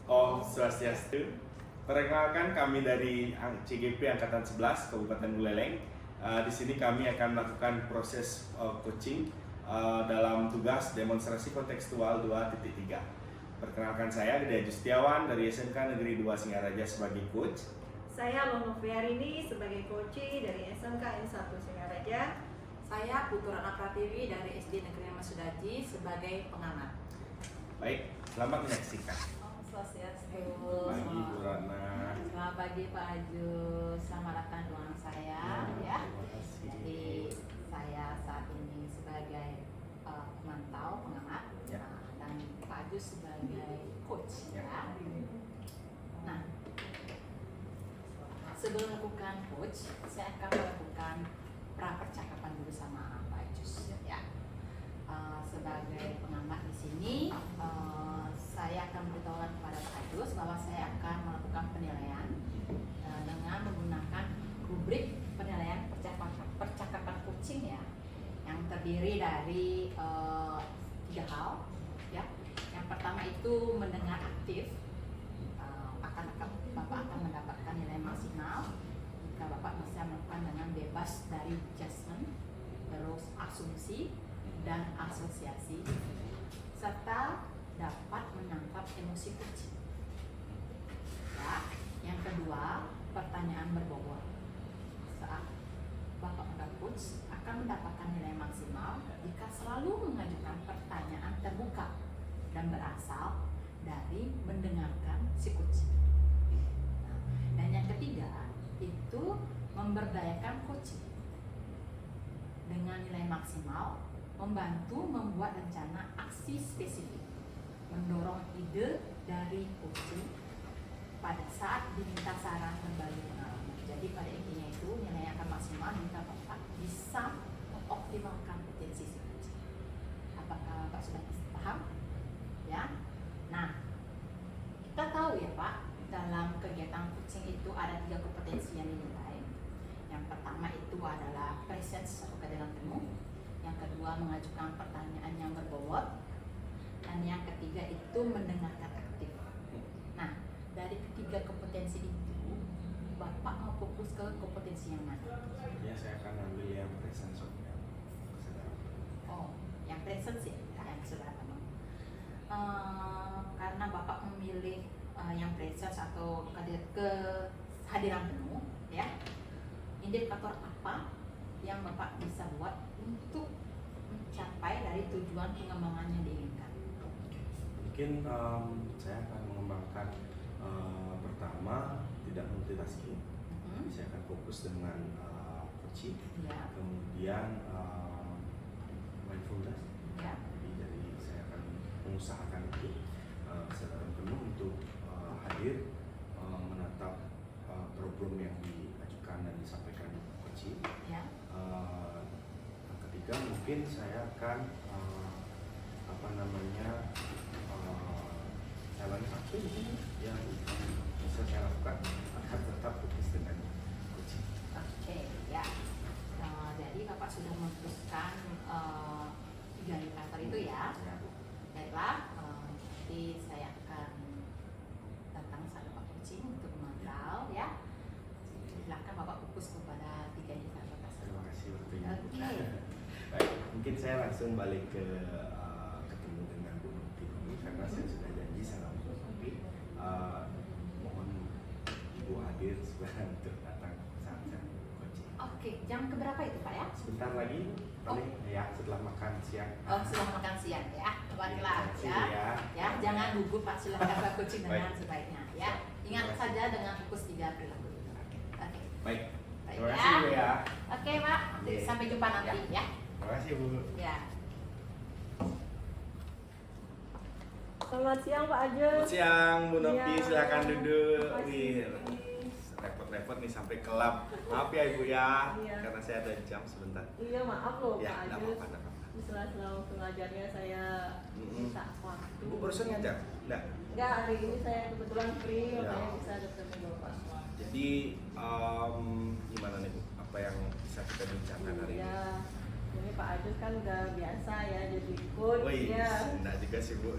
Om Swastiastu. Perkenalkan, kami dari CGP Angkatan 11 Kabupaten Buleleng. Di sini kami akan melakukan proses coaching dalam tugas demonstrasi kontekstual 2.3. Perkenalkan, saya Dede Justiawan dari SMK Negeri 2 Singaraja sebagai coach. Saya Lono Fiarini sebagai coach dari SMK N1 Singaraja. Saya Putu Ratna Pratiwi dari SD Negeri Masudaji sebagai pengamat. Baik, selamat menyaksikan. Om Swastiastu. Pagi Bu Ratna. Selamat pagi Pak Ajus. Selamat datang di ruangan saya ya. Terima kasih. Jadi saya saat ini sebagai pemantau pengamat Ya. dan Pak Ajus sebagai coach Ya. ya. Nah, sebelum melakukan coach, saya akan melakukan pra-percakapan dulu sama Pak Ajus ya. Sebagai pengamat di sini, saya akan memberitahukan kepada Pak Ajus bahwa saya akan melakukan penilaian dengan menggunakan rubrik penilaian percakapan coaching ya, yang terdiri dari 3 hal ya. Yang pertama itu mendengar aktif. Bapak akan mendapatkan nilai maksimal jika Bapak bisa melakukan dengan bebas dari judgment, terus asumsi dan asosiasi, serta dapat menangkap emosi coaching. Ya. Yang kedua, pertanyaan berbobot. Saat Bapak mendapat coach akan mendapatkan nilai maksimal jika selalu mengajukan pertanyaan terbuka dan berasal dari mendengarkan si coach. Dan yang ketiga itu memberdayakan coaching dengan nilai maksimal, membantu membuat rencana aksi spesifik, mendorong ide dari coaching pada saat diminta saran berbagi pengalaman. Jadi pada intinya itu nilai yang akan maksimal jika Bapak bisa mengoptimalkan potensi si coaching. Apakah Bapak sudah paham? Ya. Nah, kita tahu ya Pak, dalam kegiatan coaching itu ada 3 kompetensi yang dinilai. Yang pertama itu adalah presence atau kehadiran penuh. Yang kedua mengajukan pertanyaan yang berbobot. Dan yang ketiga itu mendengarkan aktif. Nah, dari ketiga kompetensi itu, Bapak mau fokus ke kompetensi yang mana? Ya, saya akan ambil yang presence of kesadaran. Oh, yang presence ya, yang kesadaran penuh. Karena Bapak memilih yang presence atau kehadiran penuh ya, indikator apa yang Bapak bisa buat untuk mencapai dari tujuan pengembangan yang diinginkan? Mungkin saya akan mengembangkan pertama tidak multitasking. Saya akan fokus dengan coaching. Ya. Kemudian mindfulness. Ya. Jadi saya akan mengusahakan itu kesadaran penuh untuk hadir menatap problem yang diajukan dan disampaikan coaching. Ya. Yang ketiga mungkin saya akan challenge apa yang bisa saya lakukan agar tetap fokus dengan coaching. Oke, ya. Jadi Bapak sudah memutuskan 3 indikator itu ya. Baiklah, nanti saya akan datang sama Pak coaching untuk memantau ya. Silakan Bapak fokus kepada 3 indikator tersebut. Terima kasih waktunya. Oke. Baik, mungkin saya langsung balik ke ketemu dengan Bu Nuti dulu karena saya sudah janji sama Bu Nuti. Mohon Ibu hadir sebentar untuk datang saat saya coaching. Oke, jam keberapa itu Pak ya? Sebentar lagi, paling ya setelah makan siang. Oh, setelah makan siang ya. Baiklah Terima kasih, ya. Ya, jangan gugup Pak, silakan Pak coaching dengan Baik. sebaiknya ya. Ingat Terima kasih. saja dengan fokus 3 perilaku itu. Oke. Baik, Baik terima ya. kasih Bu ya. Oke Pak, Oke. sampai jumpa nanti ya. Terima kasih Bu. Ya. Selamat siang Pak Ajus. Selamat siang Bu Nopi, Iya. silakan duduk. Terima kasih. Wih, repot-repot nih sampai kelab. Maaf ya Ibu ya, Iya. karena saya ada jam sebentar. Iya maaf loh Ya, Pak nggak Ajus. apa-apa, nggak apa-apa. Di sela-sela waktu ngajarnya saya minta waktu. Ibu barusan ngajar? Enggak. Enggak, hari ini saya kebetulan free, Ya. makanya bisa ketemu Bapak. Jadi gimana nih Bu? Apa yang bisa kita bincangkan hari ini? Iya, ini Pak Ajus kan udah biasa ya jadi coach Wih, ya. enggak juga sih Bu.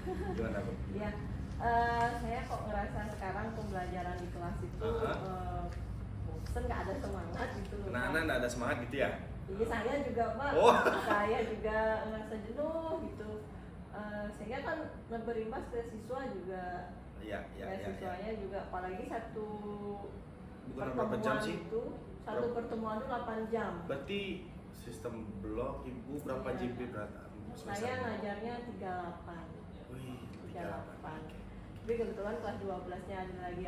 Gimana Bu? Ya, Saya kok ngerasa sekarang pembelajaran di kelas itu bosen, nggak ada semangat gitu loh. Anak-anak nggak ada semangat gitu ya? Iya, saya juga Pak. Oh. Saya juga ngerasa jenuh gitu. Sehingga kan berimbas ke siswa juga. Iya, iya, iya. Siswanya juga, apalagi satu Bukan berapa jam sih? itu, satu pertemuan itu 8 jam. Berarti sistem blok Ibu berapa Iya. JP berapa? Saya ngajarnya 38. Wih, 38. 38. Tapi kebetulan kelas 12-nya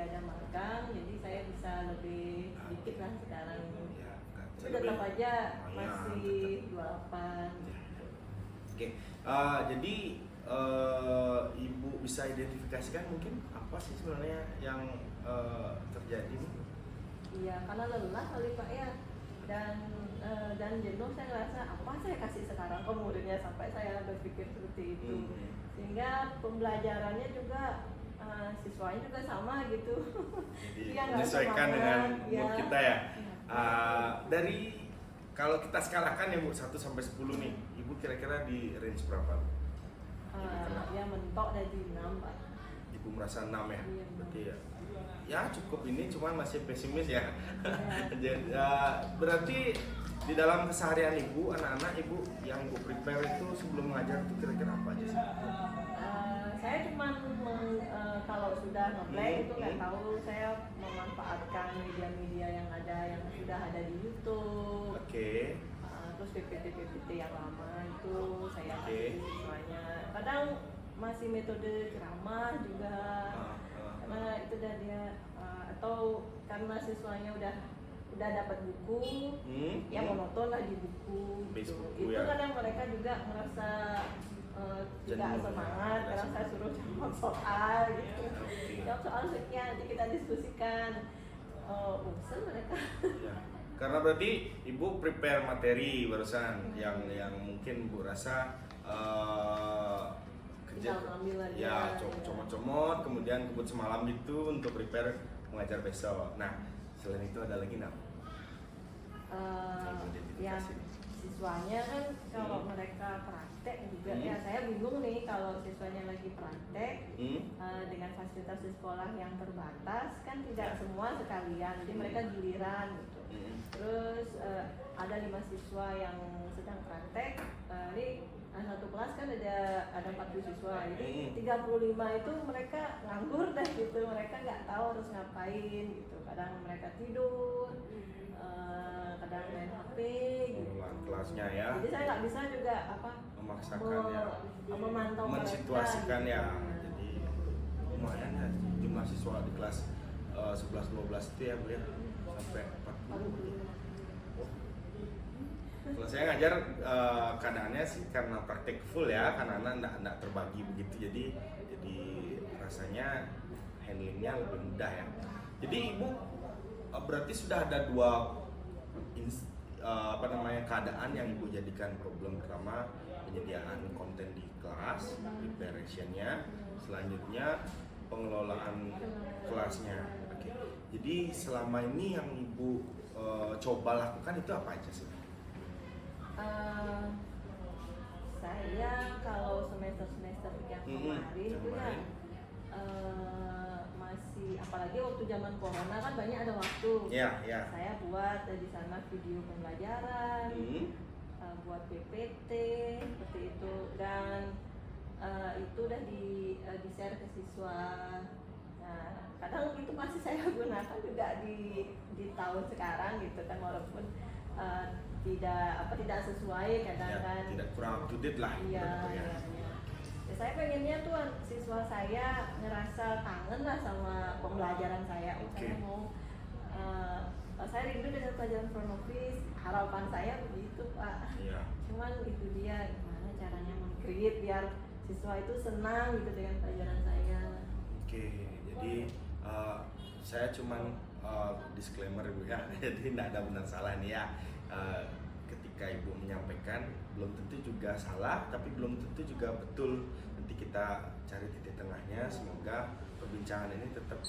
ada magang, jadi saya bisa lebih sedikit lah sekarang. Ya, kan. Tapi tetap aja Lumayan, masih tetap. 28. Oke, jadi Ibu bisa identifikasikan mungkin apa sih sebenarnya yang terjadi nih? Iya, karena lelah kali Pak ya. Dan jenuh, saya ngerasa apa saya kasih sekarang ke muridnya, sampai saya berpikir seperti itu. Sehingga pembelajarannya juga siswanya juga sama gitu. Jadi Iya, nggak menyesuaikan semangat, dengan ya. mood kita ya. Iya. Dari kalau kita skalakan ya Bu 1 sampai 10 nih, Ibu kira-kira di range berapa? Ya mentok dari 6 Pak. Ibu merasa 6 ya? Iya, Berarti ya cukup, ini cuman masih pesimis ya. Iya. Jadi, berarti di dalam keseharian Ibu, anak-anak Ibu yang Ibu prepare itu sebelum mengajar itu kira-kira apa aja sih? Saya cuma kalau sudah nge-play itu nggak tahu, saya memanfaatkan media-media yang sudah ada di YouTube. Oke. Terus PPT yang lama itu saya Oke. kasih siswanya. Kadang masih metode ceramah juga, karena itu udah dia atau karena siswanya udah dapat buku, ya monoton lah di buku. Base Gitu. buku, Itu ya. kadang mereka juga merasa tidak Jenuh, semangat ya. karena saya suruh jawab soal gitu. Oke. Jawab soal sekian, nanti kita diskusikan. Bosan mereka. Ya. Karena berarti Ibu prepare materi barusan yang mungkin Bu rasa kerja Ambil aja. ya comot-comot kemudian kebut semalam itu untuk prepare mengajar besok. Nah, selain itu ada lagi nggak? Ya siswanya kan kalau mereka praktek juga ya, saya bingung nih kalau siswanya lagi praktek dengan fasilitas di sekolah yang terbatas kan tidak semua sekalian, jadi mereka giliran gitu. Terus ada 5 siswa yang sedang praktek, ini satu kelas kan ada 40 siswa, jadi 35 itu mereka nganggur dah gitu, mereka nggak tahu harus ngapain gitu. Kadang mereka tidur, kadang main HP gitu. Kelasnya ya. Jadi saya nggak bisa juga Memaksakan ya. memantau Mensituasikan mereka, ya. gitu. Jadi lumayan ya jumlah siswa di kelas 11-12 itu ya Bu ya, sampai 40. Kalau saya ngajar keadaannya sih karena praktek full ya, karena anak enggak terbagi begitu, jadi rasanya handlingnya lebih mudah ya. Jadi Ibu berarti sudah ada 2 keadaan yang Ibu jadikan problem. Pertama, penyediaan konten di kelas, preparationnya, selanjutnya pengelolaan kelasnya. Oke. Jadi selama ini yang Ibu coba lakukan itu apa aja sih? Saya kalau semester yang kemarin itu ya masih, apalagi waktu zaman corona kan banyak ada waktu. Ya, ya. Saya buat di sana video pembelajaran, buat PPT seperti itu, dan itu udah di share ke siswa. Nah, kadang itu masih saya gunakan juga di tahun sekarang gitu kan, walaupun tidak sesuai kadang Ya, kan. tidak kurang up to date lah. Iya, ya. ya. Saya pengennya tuh siswa saya ngerasa kangen lah sama pembelajaran saya. Oke. Saya mau saya rindu dengan pelajaran front office. Harapan saya begitu Pak. Iya. Cuman itu dia, gimana caranya meng-create biar siswa itu senang gitu dengan pelajaran saya. Oke, jadi saya cuman disclaimer Bu ya, jadi tidak ada benar salah nih ya. Ketika Ibu menyampaikan belum tentu juga salah, tapi belum tentu juga betul. Nanti kita cari titik tengahnya. Semoga perbincangan ini tetap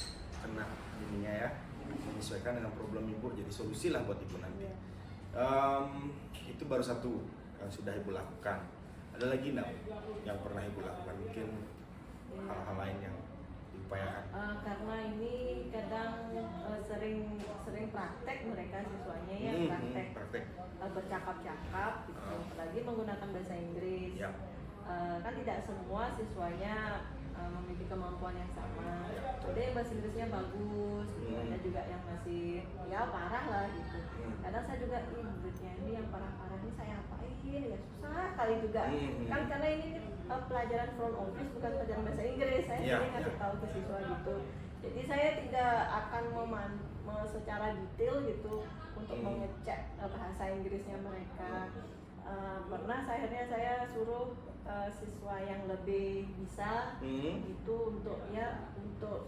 kena ininya ya, menyesuaikan dengan problem Ibu, jadi solusi lah buat Ibu nanti. Itu baru satu yang sudah Ibu lakukan. Ada lagi enggak yang pernah Ibu lakukan? Mungkin hal-hal lain yang diupayakan? Karena ini kadang sering praktek mereka siswanya ya, praktek bercakap-cakap gitu. Apalagi menggunakan bahasa Inggris. Ya. Kan tidak semua siswanya memiliki kemampuan yang sama. Ya, betul. Ada yang bahasa Inggrisnya bagus, gitu. Ada juga yang masih ya parah lah gitu. Kadang saya juga muridnya ini yang parah-parah ini saya apain ya, susah kali juga. Kan karena ini pelajaran front office bukan pelajaran bahasa Inggris, saya sering kasih tahu ke siswa gitu. Jadi saya tidak akan secara detail gitu untuk mengecek bahasa Inggrisnya mereka. Pernah akhirnya saya suruh siswa yang lebih bisa itu untuk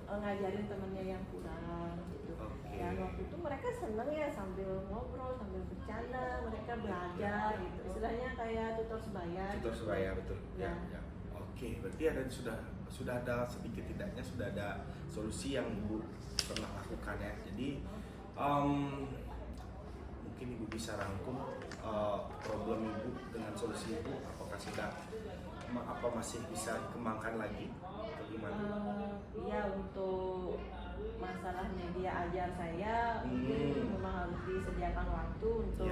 ngajarin temennya yang kurang gitu. Dan waktu itu mereka seneng ya, sambil ngobrol, sambil bercanda, mereka belajar gitu. Istilahnya kayak tutor sebaya. Tutor sebaya, betul. Ya. Ya. Oke, berarti sudah ada sedikit tidaknya sudah ada solusi yang Ibu pernah lakukan ya. Jadi mungkin Ibu bisa rangkum problem Ibu dengan solusi Ibu, apakah masih bisa dikembangkan lagi atau gimana? Iya, untuk masalah media ajar saya mungkin memang harus disediakan waktu untuk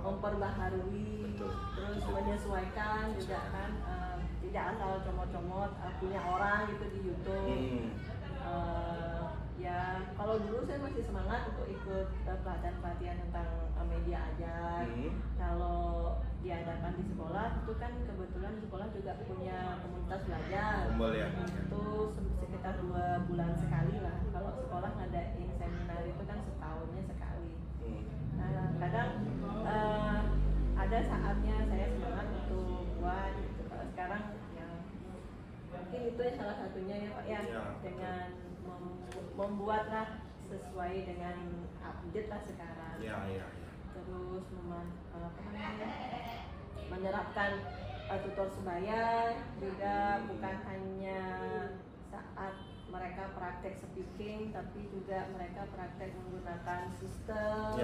memperbaharui. Betul. Terus menyesuaikan juga kan, tidak asal comot-comot punya orang gitu di YouTube. Ya kalau dulu saya masih semangat untuk ikut pelatihan tentang media ajar. Kalau diadakan di sekolah itu kan kebetulan sekolah juga punya komunitas belajar. Itu sekitar 2 bulan sekali lah. Kalau sekolah ngadain seminar itu kan setahunnya sekali. Nah, kadang ada saatnya saya semangat untuk buat gitu. Kalau sekarang ya mungkin itu salah satunya ya Pak ya, dengan membuatlah sesuai dengan update lah sekarang. Terus menerapkan tutor sebaya juga bukan hanya saat mereka praktek speaking, tapi juga mereka praktek menggunakan sistem.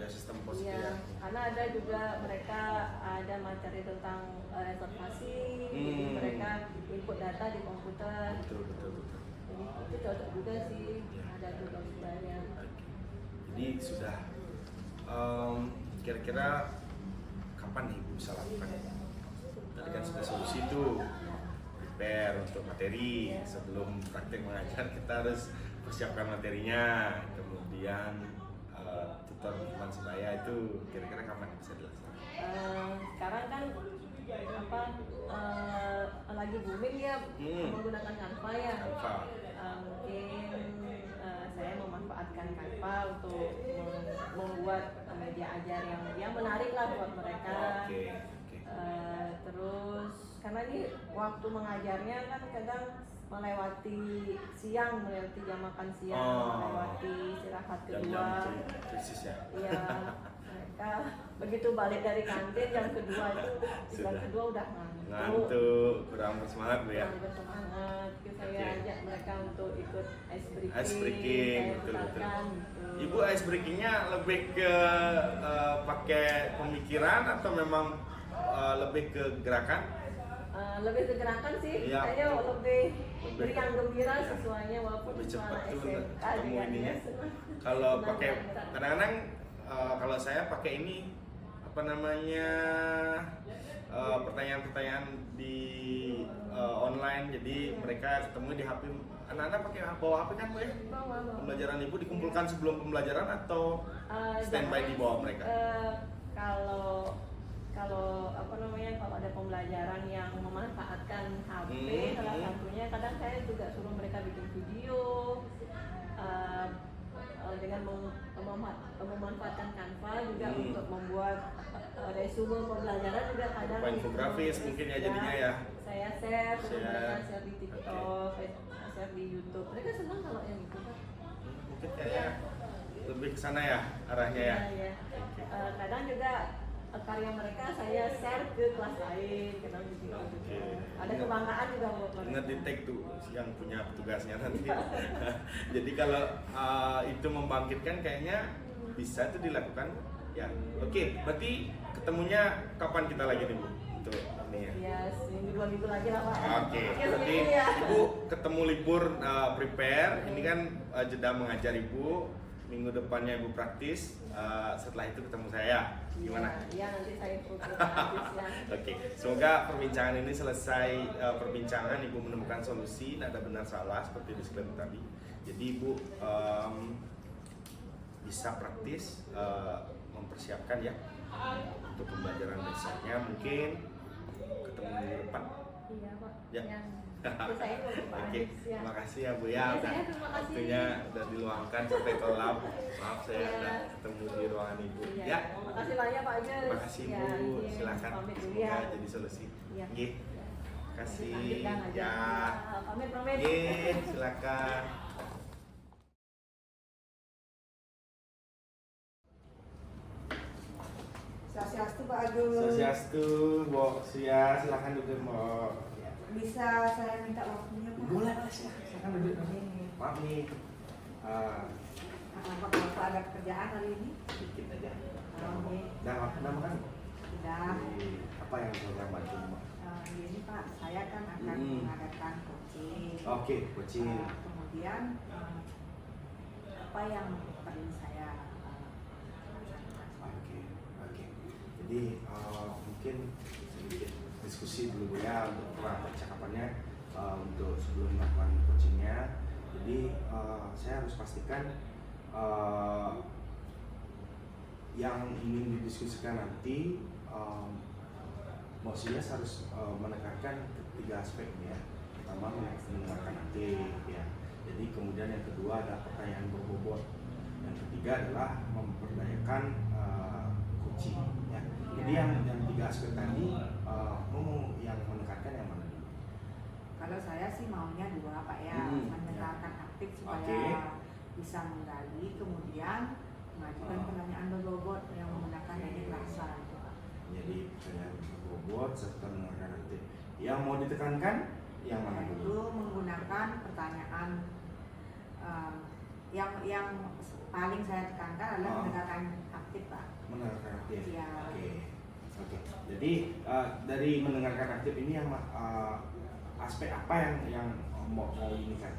Sistem pos ya. Karena ada juga mereka ada materi tentang reservasi, jadi mereka input data di komputer. Betul. Jadi itu cocok juga sih, ada tutor sebaya. Jadi sudah kira-kira kapan nih Ibu bisa lakukan? Tadi kan sudah solusi itu, prepare untuk materi. Sebelum praktek mengajar kita harus persiapkan materinya, kemudian tutor teman sebaya itu kira-kira kapan bisa dilaksanakan? Sekarang kan lagi booming ya menggunakan Canva ya. Mungkin saya memanfaatkan Canva untuk membuat media ajar yang menarik lah buat mereka. Terus karena ini waktu mengajarnya kan kadang melewati jam makan siang, melewati istirahat kedua. Iya, mereka begitu balik dari kantin jam kedua udah ngantuk, kurang bersemangat Bu ya. Kurang bersemangat. Saya ajak mereka untuk ikut ice breaking, betul. Ibu ice breakingnya lebih ke pakai pemikiran atau memang lebih ke gerakan? Lebih ke gerakan sih, kayaknya lebih riang gembira sesuainya walaupun lebih cepat tuh SMK ketemu ininya. Kalau pakai kadang-kadang kalau saya pakai ini pertanyaan-pertanyaan di online, jadi mereka ketemu di HP. Anak-anak pakai bawa HP kan Bu ya? Pembelajaran Ibu dikumpulkan sebelum pembelajaran atau standby di bawah mereka? Kalau ada pembelajaran yang memanfaatkan HP, salah satunya kadang saya juga suruh mereka bikin video dengan memanfaatkan Canva juga untuk membuat resume pembelajaran juga kadang infografis mungkin ya jadinya ya. Saya share di TikTok, share di YouTube. Mereka senang kalau yang itu kan. Mungkin kayaknya lebih ke sana ya arahnya ya. Iya. Kadang juga karya mereka saya share ke kelas lain, kadang begitu. Ada kebanggaan juga buat mereka. Ingat di tag tuh yang punya petugasnya nanti. Jadi kalau itu membangkitkan kayaknya bisa tuh dilakukan ya. Oke, berarti ketemunya kapan kita lagi nih Bu? untuk ini ya. Ya, seminggu 2 minggu lagi lah Pak. Oke, Mungkin berarti seminggu ya. Ibu ketemu libur prepare. Ini kan jeda mengajar Ibu. Minggu depannya Ibu praktis. Setelah itu ketemu saya. Gimana? Iya, nanti saya ikut habis ya. Oke, semoga perbincangan ini selesai. Perbincangan Ibu menemukan solusi, tidak ada benar salah seperti disclaimer tadi. Jadi Ibu bisa praktis mempersiapkan ya untuk pembelajaran besoknya, mungkin ketemu minggu depan. Iya Pak. Ya. Nanti saya ikut Pak Oke, Adis ya. terima kasih ya Bu ya, Ya, udah saya terima kasih. waktunya udah diluangkan sampai kelam. Maaf saya Ya. udah ketemu di ruangan Ibu. Iya, Ya, makasih banyak Pak Agus. terima kasih Ya, Bu, nanti silakan pamit dulu ya. semoga jadi solusi. Iya. Nggih, Ya. kasih Lanjutkan aja. ya. Pamit. Nggih, silakan. Swastiastu Pak Agus. Sosiastu, Bu Sia, silakan duduk Mbak. Ya. Bisa saya minta waktunya Pak? Boleh, silakan duduk. Ini. Maaf nih, Apa Bapak ada pekerjaan hari ini? sedikit aja. Oke. Dan waktu nama kan? Sudah. Apa yang saya bantu Mbak? Ini Pak, saya kan akan mengadakan coaching. Oke, coaching. Kemudian apa yang perlu saya Oke, oke. Jadi mungkin sedikit diskusi dulu ya untuk percakapannya untuk sebelum melakukan coachingnya. Jadi saya harus pastikan yang ingin didiskusikan nanti Mbak Sias harus menekankan ketiga aspek ya. Pertama mendengarkan aktif ya. Jadi kemudian yang kedua adalah pertanyaan berbobot. Yang ketiga adalah memperdayakan coaching ya. Jadi yang tiga aspek tadi mau yang menekankan yang mana dulu? Kalau saya sih maunya dua Pak ya, mendengarkan aktif supaya Oke. bisa menggali, kemudian mengajukan pertanyaan berbobot yang menggunakan teknik rasa itu Pak. Jadi pertanyaan berbobot serta mendengarkan aktif. Yang mau ditekankan yang mana Itu dulu? menggunakan pertanyaan yang paling saya tekankan adalah mendengarkan aktif Pak. Mendengarkan aktif. Iya. Oke. Oke. Jadi dari mendengarkan aktif ini yang aspek apa yang mau ini kan?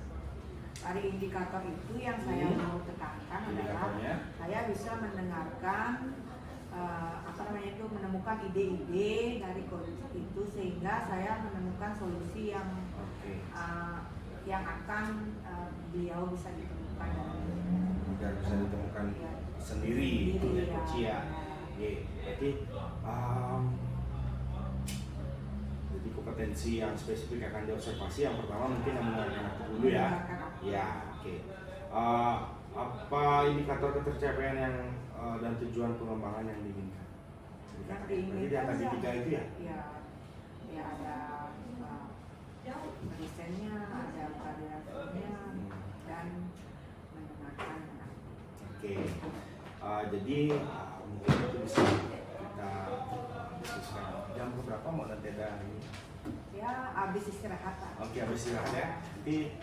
Dari indikator itu yang saya mau tekankan adalah Indikatornya? saya bisa mendengarkan menemukan ide-ide dari coach itu sehingga saya menemukan solusi yang Oke. akan beliau bisa ditemukan Biar bisa ditemukan Ya. sendiri oleh ya. coach ya. Oke. Jadi kompetensi yang spesifik akan diobservasi. Yang pertama mungkin yang mendengarkan aktif dulu ya. Mendengarkan aktif. Ya, oke. Apa indikator ketercapaian yang dan tujuan pengembangan yang diinginkan? Yang Jadi di diinginkan atas tiga itu ya? ya ada desainnya, ada variasinya dan mendengarkan aktif. Oke. Jadi mungkin itu bisa kita diskusikan. Jam berapa mau nanti ada ini? Ya habis istirahat Pak. Oke, habis istirahat ya. Nanti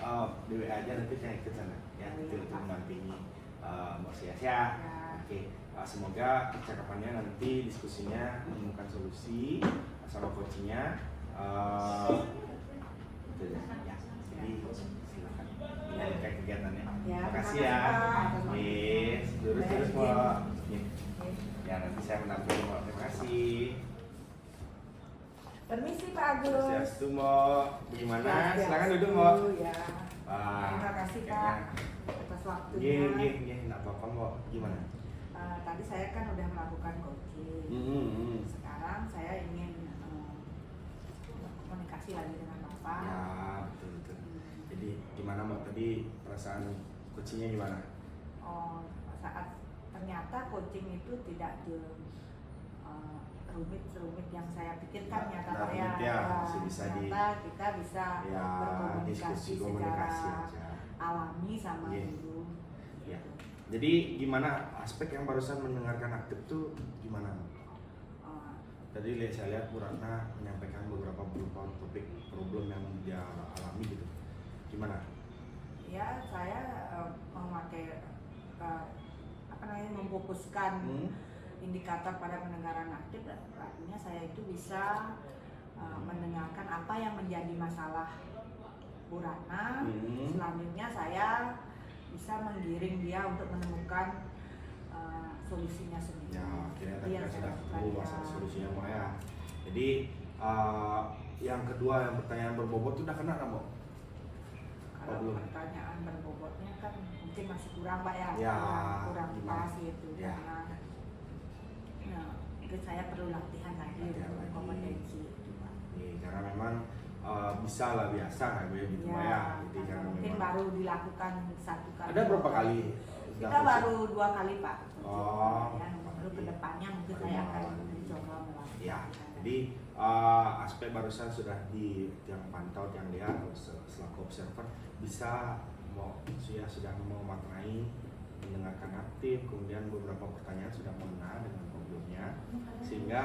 di WA aja nanti saya ikut sana ya. Nanti untuk mendampingi Mbak Sias ya. Oke. Semoga percakapannya nanti diskusinya menemukan solusi sama coachingnya. Itu ya. Jadi silakan dilanjutkan kegiatannya. Ya, Terima kasih terima ya. kasih, Pak. Yes, terus Baik, Mbak. Iya. Ya nanti saya mendampingi Mbak. Terima kasih. Permisi Pak Agus. Swastiastu Mbak. Bagaimana? Swastiastu, Silakan duduk Mbak. Ya. Terima kasih Pak atas waktunya. Iya, nggak apa-apa Mbak. Gimana? Tadi saya kan udah melakukan coaching. Sekarang saya ingin komunikasi lagi dengan Bapak. Ya, betul. Jadi gimana Mbak tadi perasaan coachingnya gimana? Oh, saat ternyata coaching itu tidak rumit yang saya pikirkan ya Nah, Pak ya. rumit ya, masih bisa ternyata kita bisa ya berkomunikasi komunikasi secara aja. alami sama Iya. guru. Ya. Jadi gimana aspek yang barusan mendengarkan aktif tuh gimana? Uh, Tadi saya lihat Bu Ratna menyampaikan beberapa topik problem yang dia alami gitu. Gimana? Ya saya memakai memfokuskan indikator pada pendengaran aktif, artinya saya itu bisa mendengarkan apa yang menjadi masalah Bu Ratna. Hmm. Selanjutnya saya bisa menggiring dia untuk menemukan solusinya sendiri. Ya, akhirnya Itu tadi yang kan saya sudah lakukan, ketemu ya. masalah solusinya Mbak ya. Jadi yang kedua, yang pertanyaan berbobot itu udah kena nggak, Mbak? Kalau belum? pertanyaan berbobotnya kan mungkin masih kurang Pak ya, Ya, kurang gimana? pas gitu Ya. karena itu saya perlu latihan lagi Latihan untuk lagi. kompetensi itu Pak. Karena memang bisa lah biasa kan gue gitu Mbak ya. Jadi karena karena mungkin memang baru dilakukan 1 kali. ada berapa 2 kali? Kita baru 2 kali Pak. Oh, Ya, baru kedepannya mungkin baru saya akan mau. mencoba melakukan. Ya, jadi aspek barusan sudah yang pantau, yang lihat selaku observer bisa sudah memaknai, mendengarkan aktif, kemudian beberapa pertanyaan sudah mengenal dengan problemnya, sehingga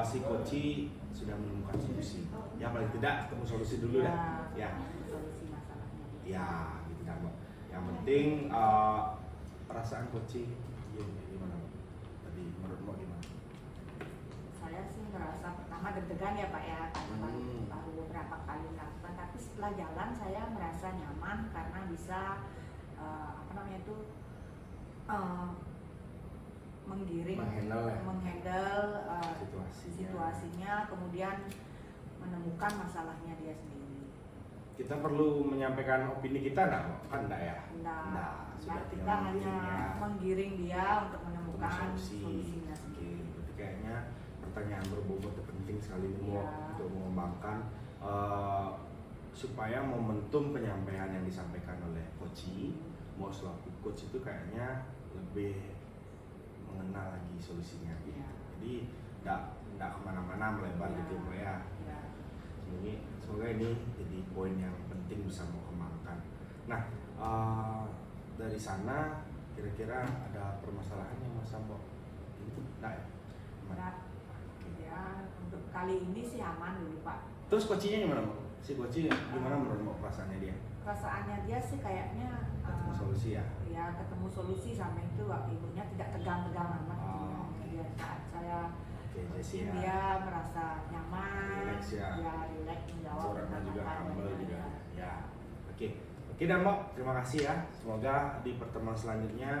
si Koci sudah menemukan solusi. Ya paling tidak ketemu solusi dulu dah. Ya, Solusi masalahnya. ya gitu dah Mbak. Yang penting perasaan Koci gimana Mbak? Tadi menurut Mbak gimana? Saya sih merasa pertama deg-degan ya Pak ya, karena baru beberapa kali melakukan, tapi setelah jalan saya merasa nyaman karena bisa menggiring, menghandle situasinya, kemudian menemukan masalahnya dia sendiri. Kita perlu menyampaikan opini kita enggak? Kan enggak ya? Nah, sudah kita tinggal hanya menggiring dia untuk menemukan solusi. solusinya Oke, sendiri. berarti kayaknya pertanyaan berbobot itu penting sekali Iya. untuk mengembangkan supaya momentum penyampaian yang disampaikan oleh Koci, mau selaku coach itu kayaknya lebih mengenal lagi solusinya. Iya. Jadi enggak kemana-mana melebar Iya. gitu Mbak ya. Ya. Semoga ini jadi poin yang penting bisa mau kembangkan. Nah, dari sana kira-kira ada permasalahan yang Mas Sambo? Enggak ya? Aman. Nah, ya untuk kali ini sih aman dulu Pak. Terus coachingnya gimana Mbak? Si coaching gimana menurut Mbak perasaannya dia? Perasaannya dia sih kayaknya Ketemu solusi ya? ya ketemu solusi sama itu ibunya tidak tegang-tegang amat. Oh, Dia saat saya Oke, Jessie ya. dia merasa nyaman, Relax ya. relax menjawab Suaranya juga pertanyaan humble dan juga. lain-lain. Ya. Oke dan Mbak, terima kasih ya. Semoga di pertemuan selanjutnya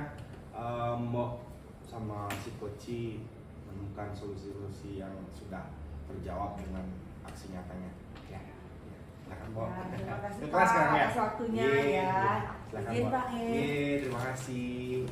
Mbak sama si Koci menemukan solusi-solusi yang sudah terjawab dengan aksi nyatanya. Ya. Silakan Mbak. Ya, terima kasih Ke Pak kelas sekarang ya. atas waktunya Ye, ya. Silakan Izin Mbak. Pak. Ye, terima kasih.